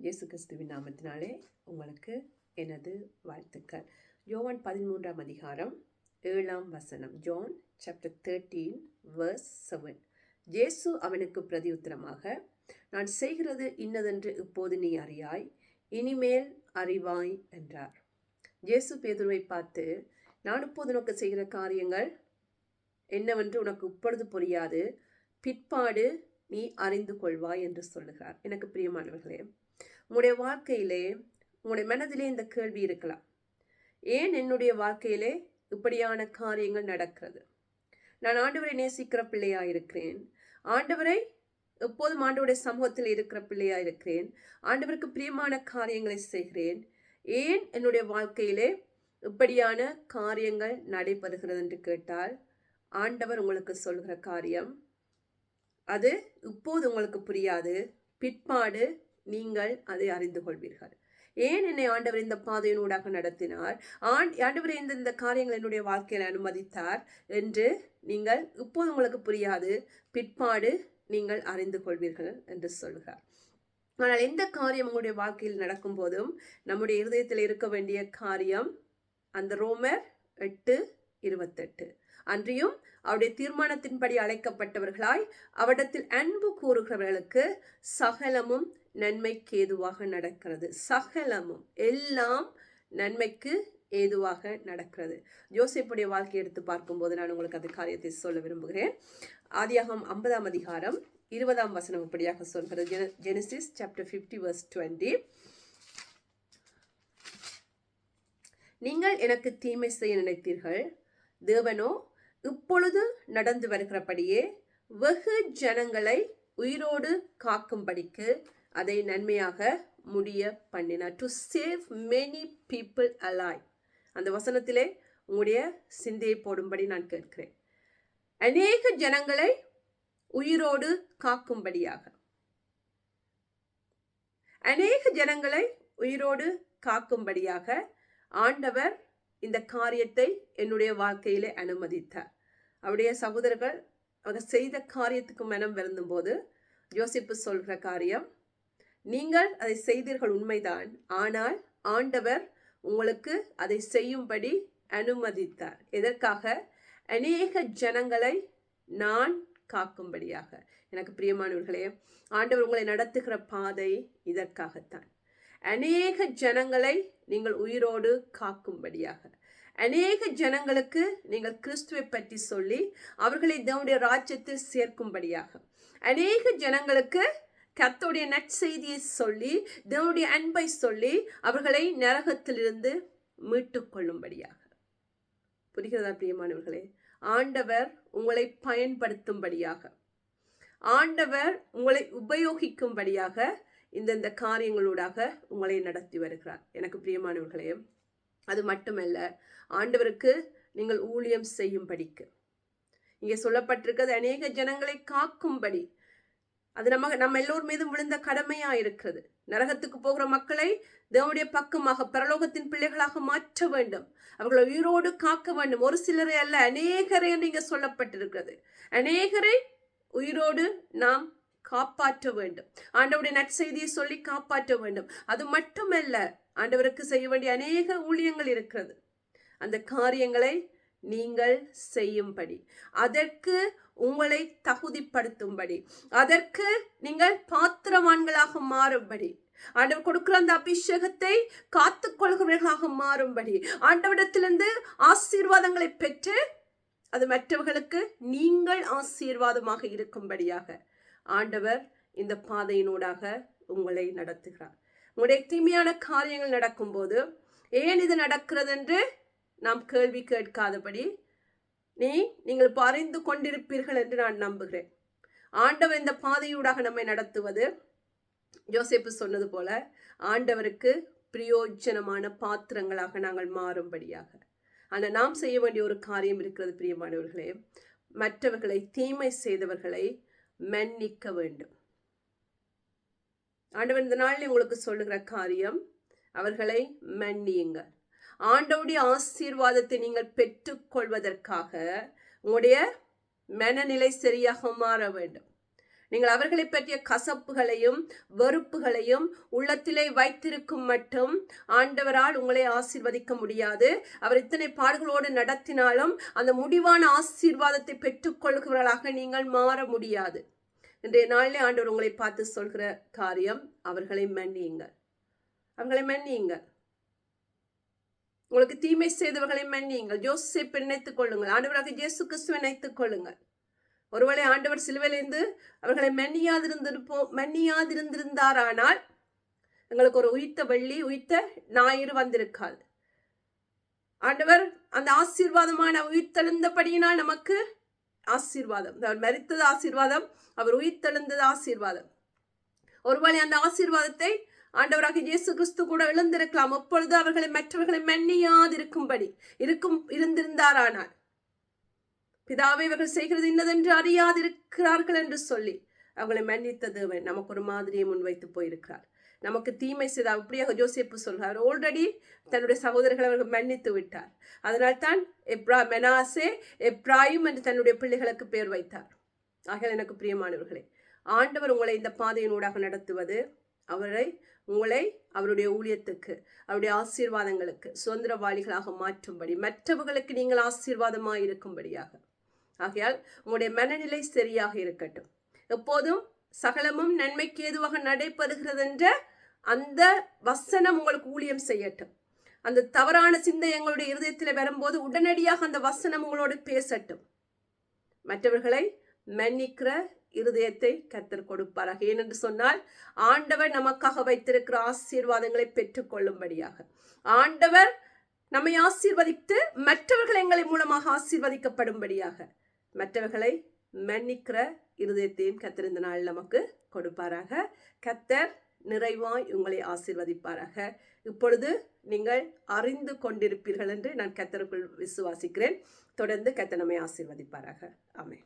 இயேசு கிறிஸ்துவின் நாமத்தினாலே உங்களுக்கு எனது வாழ்த்துக்கள். யோவான் 13ஆம் அதிகாரம் 7ஆம் வசனம். John chapter 13 verse 7. இயேசு அவனுக்கு பிரதியுத்தரமாக, நான் செய்கிறது இன்னதென்று இப்போது நீ அறியாய், இனிமேல் அறிவாய் என்றார். இயேசு பேதுருவை பார்த்து, நான் இப்போது உனக்கு செய்கிற காரியங்கள் என்னவென்று உனக்கு இப்பொழுது புரியாது, பிற்பாடு நீ அறிந்து கொள்வாய் என்று சொல்லுகிறார். எனக்கு பிரியமானவர்களே, உங்களுடைய வாழ்க்கையிலே, உங்களுடைய மனதிலே இந்த கேள்வி இருக்கலாம், ஏன் என்னுடைய வாழ்க்கையிலே இப்படியான காரியங்கள் நடக்கிறது? நான் ஆண்டவரை நேசிக்கிற பிள்ளையா இருக்கிறேன், ஆண்டவரை எப்போதும் ஆண்டவருடைய சமூகத்தில் இருக்கிற பிள்ளையா இருக்கிறேன், ஆண்டவருக்கு பிரியமான காரியங்களை செய்கிறேன், ஏன் என்னுடைய வாழ்க்கையிலே இப்படியான காரியங்கள் நடைபெறுகிறது என்று கேட்டால், ஆண்டவர் உங்களுக்கு சொல்கிற காரியம் அது இப்போது உங்களுக்கு புரியாது, பிற்பாடு நீங்கள் அதை அறிந்து கொள்வீர்கள். ஏன் என்னை ஆண்டவர் இந்த பாதையினூடாக நடத்தினார், ஆண்டவர் இந்த காரியங்கள் என்னுடைய வாழ்க்கையில் அனுமதித்தார் என்று நீங்கள் இப்போது உங்களுக்கு புரியாது, பிற்பாடு நீங்கள் அறிந்து கொள்வீர்கள் என்று சொல்கிறார். ஆனால் எந்த காரியம் உங்களுடைய வாழ்க்கையில் நடக்கும் போதும் நம்முடைய இருதயத்தில் இருக்க வேண்டிய காரியம் அந்த ரோமர் 8:28. அன்றியும் அவருடைய தீர்மானத்தின்படி அழைக்கப்பட்டவர்களாய் அவரிடத்தில் அன்பு கூறுகிறவர்களுக்கு சகலமும் நன்மைக்கு ஏதுவாக நடக்கிறது. சகலமும், எல்லாம் நன்மைக்கு ஏதுவாக நடக்கிறது. யோசேப்புடைய வாழ்க்கையை எடுத்து பார்க்கும்போது நான் உங்களுக்கு அந்த காரியத்தை சொல்ல விரும்புகிறேன். ஆதியாகமம் 50ஆம் அதிகாரம் 20ஆம் வசனம் இப்படியாக சொல்கிறது. Genesis chapter 50 verse 20. நீங்கள் எனக்கு தீமை செய்ய நினைத்தீர்கள், தேவனோ இப்பொழுது நடந்து வருகிறபடியே வெகு ஜனங்களை உயிரோடு காக்கும்படிக்கு அதை நன்மையாக முடிய பண்ணினார். To save many people alive. அந்த வசனத்திலே உங்களுடைய சிந்தையை போடும்படி நான் கேட்கிறேன். அநேக ஜனங்களை உயிரோடு காக்கும்படியாக, அநேக ஜனங்களை உயிரோடு காக்கும்படியாக ஆண்டவர் இந்த காரியத்தை என்னுடைய வாழ்க்கையிலே அனுமதித்தார். அவருடைய சகோதரர்கள் அவர் செய்த காரியத்துக்கு மனம் வருந்தும் போது யோசிப்பு சொல்கிற காரியம், நீங்கள் அதை செய்தீர்கள் உண்மைதான், ஆனால் ஆண்டவர் உங்களுக்கு அதை செய்யும்படி அனுமதித்தார். எதற்காக? அநேக ஜனங்களை நான் காக்கும்படியாக. எனக்கு பிரியமானவர்களே, ஆண்டவர் உங்களை நடத்துகிற பாதை இதற்காகத்தான். அநேக ஜனங்களை நீங்கள் உயிரோடு காக்கும்படியாக, அநேக ஜனங்களுக்கு நீங்கள் கிறிஸ்துவை பற்றி சொல்லி அவர்களை தேவனுடைய ராஜ்யத்தில் சேர்க்கும்படியாக, அநேக ஜனங்களுக்கு கர்த்தருடைய நற்செய்தியை சொல்லி தேவனுடைய அன்பை சொல்லி அவர்களை நரகத்திலிருந்து மீட்டுக் கொள்ளும்படியாக. புரிகிறதா பிரியமானவர்களே? ஆண்டவர் உங்களை பயன்படுத்தும்படியாக, ஆண்டவர் உங்களை உபயோகிக்கும்படியாக இந்த காரியங்களூடாக உங்களை நடத்தி வருகிறார். எனக்கு பிரியமானவர்களே, அது மட்டுமல்ல, ஆண்டவருக்கு நீங்கள் ஊழியம் செய்யும்படிக்கு. இங்கே சொல்லப்பட்டிருக்கிறது அநேக ஜனங்களை காக்கும்படி. அது நம்ம எல்லோர் மீதும் விழுந்த கடமையா இருக்கிறது. நரகத்துக்கு போகிற மக்களை தேவனுடைய பக்கமாக, பரலோகத்தின் பிள்ளைகளாக மாற்ற வேண்டும், அவர்களை உயிரோடு காக்க வேண்டும். ஒரு சிலரை அல்ல, அநேகரை நீங்க சொல்லப்பட்டிருக்கிறது. அநேகரை உயிரோடு நாம் காப்பாற்ற வேண்டும். ஆண்டவருடைய நற்செய்தியை சொல்லி காப்பாற்ற வேண்டும். அது மட்டுமல்ல, ஆண்டவருக்கு செய்ய வேண்டிய அநேக ஊழியங்கள் இருக்கிறது. அந்த காரியங்களை நீங்கள் செய்யும்படி, அதற்கு உங்களை தகுதிப்படுத்தும்படி, அதற்கு நீங்கள் பாத்திரவான்களாக மாறும்படி, ஆண்டவர் கொடுக்கிற அந்த அபிஷேகத்தை காத்துக்கொள்கிறவர்களாக மாறும்படி, ஆண்டவரிடத்திலிருந்து ஆசீர்வாதங்களை பெற்று அது மற்றவர்களுக்கு நீங்கள் ஆசீர்வாதமாக இருக்கும்படியாக ஆண்டவர் இந்த பாதையினூடாக உங்களை நடத்துகிறார். உங்களுடைய தீமையான காரியங்கள் நடக்கும்போது ஏன் இது நடக்கிறது என்று நாம் கேள்வி கேட்காதபடி நீங்கள் அறிந்து கொண்டிருப்பீர்கள் என்று நான் நம்புகிறேன். ஆண்டவர் இந்த பாதையூடாக நம்மை நடத்துவது, யோசேப்பு சொன்னது போல, ஆண்டவருக்கு பிரயோஜனமான பாத்திரங்களாக நாங்கள் மாறும்படியாக. ஆனால் நாம் செய்ய வேண்டிய ஒரு காரியம் இருக்கிறது பிரியமானவர்களே. மற்றவர்களை, தீமை செய்தவர்களை மன்னிக்க வேண்டும். ஆண்டவர் இந்த நாளில் உங்களுக்கு சொல்லுகிற காரியம், அவர்களை மன்னியுங்கள். ஆண்டவருடைய ஆசீர்வாதத்தை நீங்கள் பெற்றுக்கொள்வதற்காக உங்களுடைய மனநிலை சரியாக மாற வேண்டும். நீங்கள் அவர்களை பற்றிய கசப்புகளையும் வெறுப்புகளையும் உள்ளத்திலே வைத்திருக்கும் மட்டும் ஆண்டவரால் உங்களை ஆசீர்வதிக்க முடியாது. அவர் இத்தனை பாடுகளோடு நடத்தினாலும் அந்த முடிவான ஆசீர்வாதத்தை பெற்றுக்கொள்கிறவர்களாக நீங்கள் மாற முடியாது. இன்றைய நாளிலே ஆண்டவர் உங்களை பார்த்து சொல்கிற காரியம், அவர்களை மன்னியுங்கள், அவர்களை மன்னியுங்கள். உங்களுக்கு தீமை செய்தவர்களை மன்னியுங்கள். யோசேப்பை நினைத்துக் கொள்ளுங்கள். ஆண்டவராக இயேசு கிறிஸ்துவை நினைத்துக் கொள்ளுங்கள். ஒருவேளை ஆண்டவர் சிலுவையிலிருந்து அவர்களை மன்னியாதிருந்தாரானால் எங்களுக்கு ஒரு உயிர்த்த வெள்ளி உயிர்த்த ஞாயிறு வந்திருக்காது. ஆண்டவர் அந்த ஆசீர்வாதமான உயிர்த்தெழுந்தபடியினால் நமக்கு ஆசீர்வாதம். அவர் மரித்தது ஆசீர்வாதம், அவர் உயிர்த்தெழுந்தது ஆசீர்வாதம். ஒருவேளை அந்த ஆசீர்வாதத்தை ஆண்டவராக இயேசு கிறிஸ்து கூட எழுந்திருக்கலாம். அப்பொழுது அவர்களை மற்றவர்களை மன்னியாதிருக்கும்படி இருந்திருந்தாரானால், பிதாவை இவர்கள் செய்கிறது இன்னதென்று அறியாதிருக்கிறார்கள் என்று சொல்லி அவர்களை மன்னித்த தேவன் நமக்கு ஒரு மாதிரியை முன்வைத்து போயிருக்கிறார். நமக்கு தீமை செய்த அப்படியாக யோசேப்பு சொல்கிறார். ஆல்ரெடி தன்னுடைய சகோதரர்களை அவர்கள் மன்னித்து விட்டார். அதனால்தான் மெனாசே எப்ராயிம் என்று தன்னுடைய பிள்ளைகளுக்கு பெயர் வைத்தார். ஆகையால் எனக்கு பிரியமானவர்களே, ஆண்டவர் உங்களை இந்த பாதையினூடாக நடத்துவது உங்களை அவருடைய ஊழியத்துக்கு, அவருடைய ஆசீர்வாதங்களுக்கு சுதந்திரவாளிகளாக மாற்றும்படி, மற்றவர்களுக்கு நீங்கள் ஆசீர்வாதமாக இருக்கும்படியாக. ஆகையால் உங்களுடைய மனநிலை சரியாக இருக்கட்டும். எப்போதும் சகலமும் நன்மைக்கு ஏதுவாக நடைபெறுகிறது என்ற அந்த வசனம் உங்களுக்கு ஊழியம் செய்யட்டும். அந்த தவறான சிந்தை எங்களுடைய இருதயத்தில் வரும்போது உடனடியாக அந்த வசனம் உங்களோடு பேசட்டும். மற்றவர்களை மன்னிக்கிற இருதயத்தை கர்த்தர் கொடுப்பாராக. ஏனென்று சொன்னால், ஆண்டவர் நமக்காக வைத்திருக்கிற ஆசீர்வாதங்களை பெற்றுக்கொள்ளும்படியாக, ஆண்டவர் நம்மை ஆசீர்வதித்து மற்றவர்கள் எங்களை மூலமாக ஆசீர்வதிக்கப்படும்படியாக, மற்றவர்களை மன்னிக்கிற இருதயத்தையும் கர்த்தர் இந்த நாள் நமக்கு கொடுப்பாராக. கர்த்தர் நிறைவாய் உங்களை ஆசீர்வதிப்பாராக. இப்பொழுது நீங்கள் அறிந்து கொண்டிருப்பீர்கள் என்று நான் கர்த்தருக்குள் விசுவாசிக்கிறேன். தொடர்ந்து கர்த்தர் நம்மை ஆசீர்வதிப்பாராக. ஆமென்.